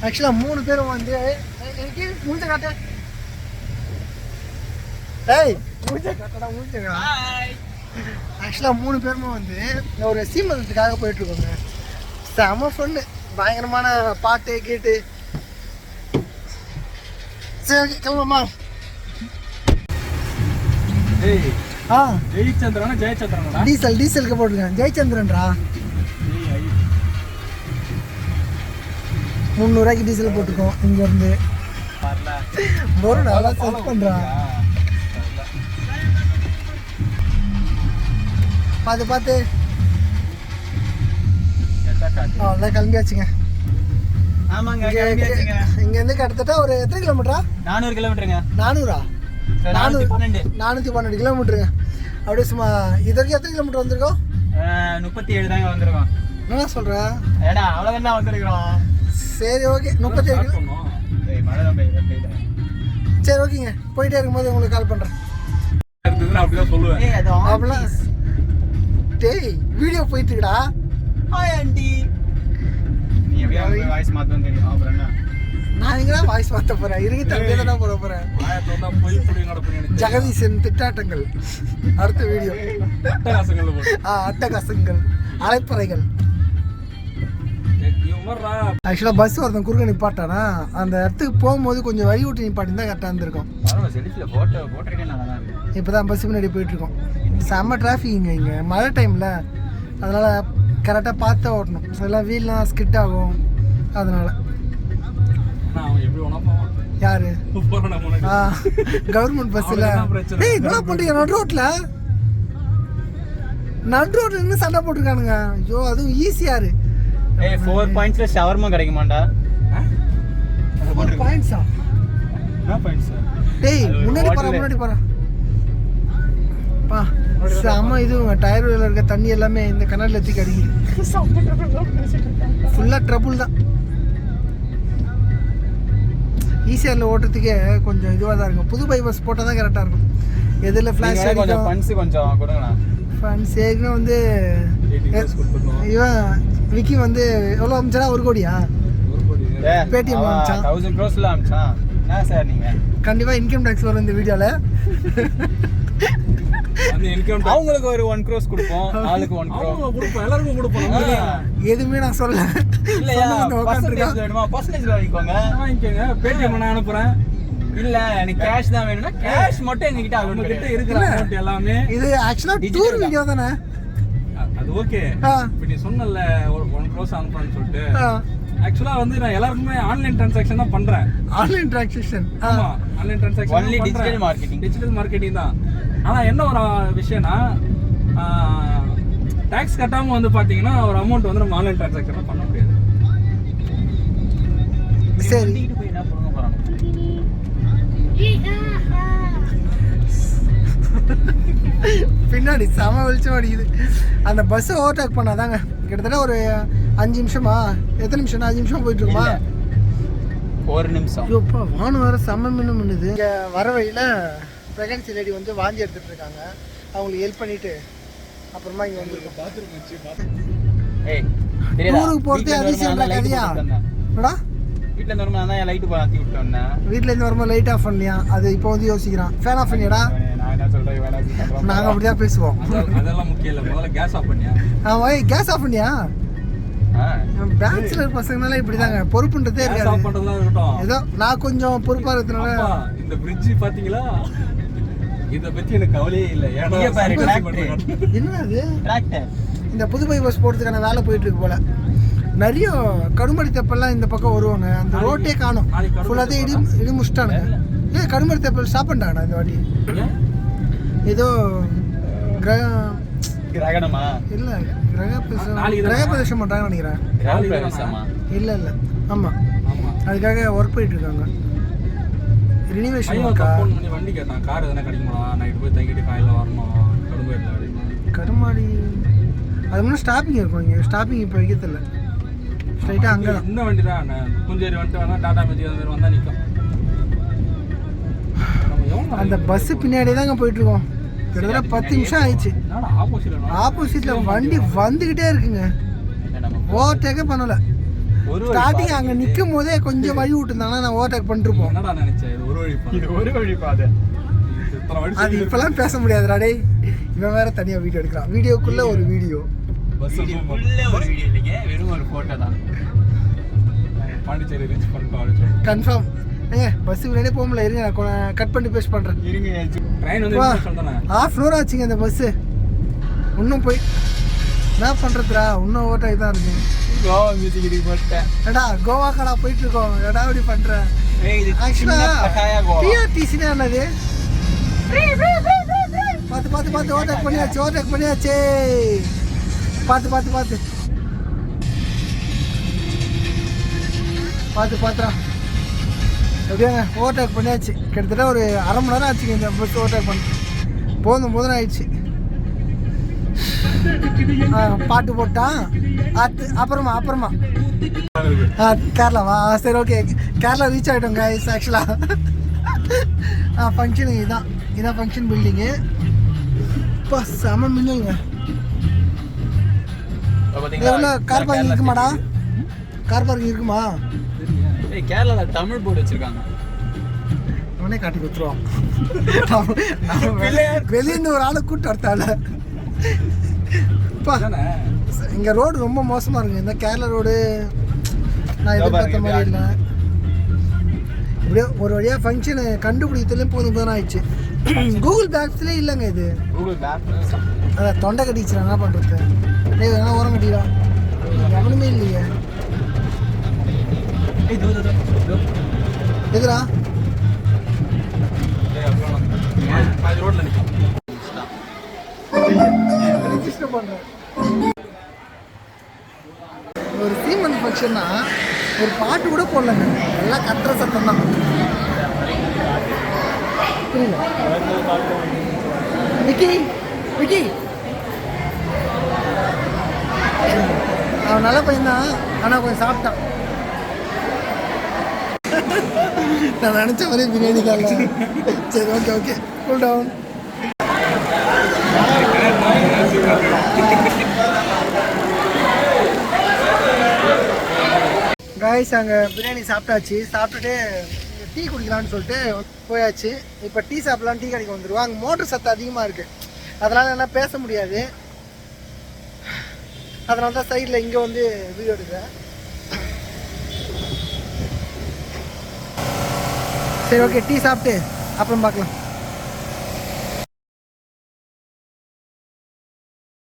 ஆக்சுவலா 3 பேரும் வந்து எனக்கு மூஞ்ச காட்ட ஆக்சுவலா 3 பேருமே வந்து ஒரு சீமந்தத்துக்காக போயிட்டு இருக்கோங்க. செம ஃபன்னு, பயங்கரமான பாட்டு கேட்டு. சரி கிளம்புமா. டீசலுக்கு போட்டுருக்கேன். ஜெயச்சந்திரன்டா 300 டீசல் போட்டுருக்கோம். இங்க இருந்து ஒரு நல்லா செட் பண்றான். பார்த்து அவ்வளோதான் கிளம்பியாச்சுங்க. ஆமாங்க, இங்க இருந்து கிட்டத்தட்ட ஒரு எத்தனை கிலோமீட்டரா? 400 கிலோமீட்டருங்க. 412 கிலோமீட்டருங்க. அப்படியே சும்மா இது வரைக்கும் எத்தனை கிலோமீட்டர் வந்திருக்கோம்? 37 தாங்க வந்திருக்கோம். என்ன சொல்கிறேன்? ஏடா அவ்வளோதான் வந்திருக்கிறோம். சரி ஓகே, 37 மழை தான் பெய்யுது. சரி ஓகேங்க, போயிட்டே இருக்கும்போது உங்களுக்கு கால் பண்ணுறேன். அப்படிதான் சொல்லுவேன். அப்படிலாம் டேய் வீடியோ போயிட்டு இருக்கடா. Hi aunty. நீ எப்படியா வாய்ஸ் மாத்தணும் தெரியும். அப்புறம் என்ன, நான் எங்கடா வாய்ஸ் மாற்ற போகிறேன்? இருங்க தம்பியை தான் போட போகிறேன். ஜெகதீசன் திட்டாட்டங்கள் அடுத்த வீடியோ. அட்டகாசங்கள் அலைப்பறைகள். ஆக்சுவலாக பஸ் ஒருத்தன் குறுக்க நிப்பாட்டானா, அந்த இடத்துக்கு போகும்போது கொஞ்சம் வழி விட்டு நிப்பாட்டி தான் கரெக்டாக இருந்திருக்கும். இப்போ தான் பஸ் முன்னாடி போயிட்டுருக்கோம். செம்ம டிராஃபிக்ங்க இங்கே மழை டைமில், அதனால் கரெக்டாக பார்த்து ஓட்டணும். எல்லாம் வீல்லாம் ஸ்கிட் ஆகும். அதனால் யாரு கவர்மெண்ட் பஸ்ஸில் என்ன பண்ணுறீங்க? நடு ரோட்டில் இருந்து சண்டை போட்டிருக்கானுங்க. ஐயோ அதுவும் ஈஸியாரு. 4 பாயிண்ட்ஸ்ல ஷவர்மா கிடைக்குமாண்டா? 4 பாயிண்ட்ஸா? என்ன பாயிண்ட்ஸ்? டேய் முன்னாடி போறா பா. செம்ம இதுங்க. டயர் வீல இருக்க தண்ணி எல்லாமே இந்த கனல்ல தூக்கி அடிக்குது. ஃபுல்லா ட்ரபுள் தான். ஈஸியாரில் ஓட்டுறதுக்கே கொஞ்சம் இதுவாக தான் இருக்கும். புது பைபாஸ் போட்டால் தான் கரெக்டாக இருக்கும். எதில் ஃப்ளாஷ் கொஞ்சம் ஃபன்ஸ் கொஞ்சம் கொடுங்களா? ஃபன்ஸ் ஏற்கனவே வந்து இவன் விக்கி வந்து எவ்வளோ அமிச்சானா? 1 கோடியா? பேடிஎம் அமிச்சான். 1000 crores அமிச்சான். என்ன சார் நீங்கள் கண்டிப்பாக இன்கம் டேக்ஸ் வரும் இந்த வீடியோவில். அவங்களுக்கு ஒரு 1 crores கொடுப்போம். ஆளுக்கு 1 crore கொடுப்போம். எல்லாருக்கும் கொடுப்போம். எதுவுமே நான் சொல்ல இல்லையா? பர்சன்டேஜ் வாங்கிக்கோங்க. பேடிஎம் நான் அனுப்புறேன். இல்ல எனக்கு கேஷ் தான் வேணும்னா கேஷ் மட்டும் எங்ககிட்ட அவங்க கிட்ட இருக்கிற அமௌண்ட் எல்லாமே. இது ஆக்சுவலா டூர் வீடியோ தானே? அது ஓகே. இப்போ நீ சொன்னல 1 crore அனுப்புறேன்னு சொல்லிட்டு, ஆக்சுவலா வந்து நான் எல்லாருக்குமே ஆன்லைன் டிரான்சாக்ஷன் தான் பண்றேன். Online transaction? ஆமா, online transaction. Only digital marketing தான். ஆனா என்ன ஒரு விஷயம்னா, டாக்ஸ் கட்டாம வந்து பாத்தீங்கன்னா ஒரு அமௌண்ட் வந்து நம்ம ஆன்லைன் டிரான்சாக்ஷன் பண்ண முடியாது. சரி போய் என்ன பண்ண போறாங்க? பின்னாடி செம வெளிச்சம் அடிக்குது. அந்த பஸ்ஸை ஓவர்டேக் பண்ணாதாங்க கிட்டத்தட்ட ஒரு 5 நிமிஷமா, எத்தனை நிமிஷம்? 5 நிமிஷம் போயிட்டு இருக்குமா? 1 நிமிஷம். ஐயோப்பா, வானம் வேற செம்ம மின்னு பண்ணுது. இங்கே வர வழியில் ப்ரெக்னன்சி லேடி வந்து வாந்தி எடுத்துட்டு இருக்காங்க. அவங்களுக்கு ஹெல்ப் பண்ணிட்டு அப்புறமா இங்கே வந்துருக்கோம். ஊருக்கு போகிறதே அதிசயம் கதையா? என்னடா வீட்டில் இருந்து வரும்போது தான் லைட்டு மாற்றி விட்டோம். வீட்டில் இருந்து வரும்போது லைட் ஆஃப் பண்ணலையா? அது இப்போ வந்து யோசிக்கிறான். ஃபேன் ஆஃப் பண்ணியாடா? நாங்கள் அப்படிதான் பேசுவோம். அதெல்லாம் முக்கியம் இல்லை, முதல்ல கேஸ் ஆஃப் பண்ணியா? ஆமாம், கேஸ் ஆஃப் பண்ணியா? பேச்சுலர் பசங்கனால இப்படிதாங்க, பொறுப்புன்றதே இருக்காது. ஏதோ நான் கொஞ்சம் பொறுப்பா இருக்கிறதுனால. இந்த பிரிட்ஜ் பாத்தீங்களா? இத பத்தி எனக்கு கவலையே இல்லை. என்ன அது? இந்த புது பைபாஸ் போறதுக்கான வேலை போயிட்டு இருக்கு போல. நிறைய கடுமடி தெப்பெல்லாம் இந்த பக்கம் வருவாங்க. அந்த ரோட்டே காணும். ஃபுல்லாக இடி முடிச்சிட்டானுங்க. ஏன் கடுமடி தெப்பல் ஸ்டாப் பண்ணிட்டாங்கண்ணா இந்த வாட்டி? ஏதோ கிரகணமா? இல்ல கிரக பிரதேசம் பண்றாங்கன்னு நினைக்கிறேன். இல்ல ஆமா, அதுக்காக ஒர்க் போயிட்டு இருக்காங்க. ரினிவேஷன் வண்டி கேட்டான். கார் எதனா கிடைக்குமா? நைட் போய் தங்கிட்டு காலையில வரணும். கருமாடி அது முன்னாடி ஸ்டாப்பிங் இருக்கும். இங்கே ஸ்டாப்பிங் இப்போ வைக்கிறதில்ல. ஸ்ட்ரைட்டாக அங்கே இந்த வண்டி தான் புஞ்சேரி வந்துட்டு வேணா டாடா மேஜிக் அது மாதிரி வந்தால் நிற்கும். அந்த பஸ்ஸு பின்னாடி தாங்க போயிட்டுருக்கோம். கிட்டத்தட்ட 10 நிமிஷம் ஆயிடுச்சு. ஆப்போசிட்டில் வண்டி வந்துக்கிட்டே இருக்குங்க. ஓவர்டேக்கே பண்ணலை. ஸ்டார்டிங் அங்க நிக்கும் போதே கொஞ்சம் வழி விட்டுருந்தாங்கன்னா நான் ஓவர்டேக் பண்ணிருப்போம். என்னடா நினைச்சேன் இது ஒரு வழி பாதை. அது இப்பெல்லாம் பேச முடியாதுடா டேய். இவன் வேற தனியா வீடியோ எடுக்கிறான். வீடியோக்குள்ள ஒரு வீடியோ. பஸ்ஸுக்குள்ள ஒரு வீடியோ இல்லைங்க, வெறும் ஒரு போட்டோ தான். பாண்டிச்சேரி ரீச் பண்ணிட்டோம். கன்ஃபார்ம். பஸ் முன்னாடியே போக முடியல. இருங்க நான் கட் பண்ணி பேஸ்ட் பண்றேன். இருங்க, ட்ரெயின் வந்து சொல்றேன். ½ hour ஆச்சுங்க இந்த பஸ். இன்னும் போய் என்ன பண்றதுடா? இன்னும் ஓவர்டேக் தான் இருக்கு. கோவா மியூசிக் இருக்கு போட்டேன். ஏடா கோவா கடா போயிட்டு இருக்கோம். ஏடா இப்படி பண்ற? ஆக்சுவலா டிஆர்டிசினா என்னது? பார்த்து ஓவர்டேக் பண்ணியாச்சு. பார்த்துடா. எப்படியாங்க ஓவர்டேக் பண்ணியாச்சு. கிட்டத்தட்ட ஒரு அரை மணி நேரம் ஆச்சுங்க இந்த பஸ் ஓவர்டேக் பண்ணி. போதும் ஆயிடுச்சு. பாட்டு போட்டான். அப்புறமா கேரளாவா? சரி, ஓகே. கேரளா ரீச் ஆகிட்டோம் கைஸ். ஆக்சுவலாக ஃபங்க்ஷனுங்க இதான் ஃபங்க்ஷன் பில்டிங்கு. இப்போ செம மின்னுங்க. எவ்வளோ கார் பார்க்கிங் இருக்குமாடா? கார் பார்க்கிங் இருக்குமா? கேரளாவில் தமிழ் போர்டு வச்சிருக்காங்க. அவனே காட்டி கொடுத்துருவான். வெளியிருந்து ஒரு ஆளை கூட்டு வரத்தால. இங்கே ரோடு ரொம்ப மோசமாக இருக்குங்க. இந்த கேரளா ரோடு நான் எதிர்பார்த்த மாதிரி இல்லை. இப்படியே ஒரு வழியாக ஃபங்க்ஷனு கண்டுபிடிக்கிறதுலேயும் போதும் ஆயிடுச்சு. கூகுள் மேப்ஸ்லேயே இல்லைங்க இது. அதான் தொண்டை கட்டிச்சு. என்ன பண்ணுறது? என்ன உரம் கட்டிடா? எவனுமே இல்லையே. எதுரா ரெஜிஸ்டர் பண்ணுறேன். ஒரு சீமன் ஃபங்க்ஷன்னா ஒரு பாட்டு கூட போடலங்க. எல்லாம் கத்துற சத்தம் தான். புரியல. விக்கி அவன் நல்ல பையன்தான். ஆனால் கொஞ்சம் சாப்பிட்டான். நான் நினச்ச மாதிரி பிரியாணி கால. சரி, ஓகே கூல் டவுன். காய்ஸ் அங்கே பிரியாணி சாப்பிட்டாச்சு. சாப்பிட்டுட்டு டீ குடிக்கலான்னு சொல்லிட்டு போயாச்சு. இப்போ டீ சாப்பிட்லாம் டீ கடைக்கு வந்துடுவோம். அங்கே மோட்டர் சத்தம் அதிகமாக இருக்குது. அதனால் என்ன பேச முடியாது. அதனால தான் சைடில் இங்கே வந்து வீடியோ எடுக்கிறேன். சரி, ஓகே. டீ சாப்பிட்டு அப்புறம் பார்க்கலாம்.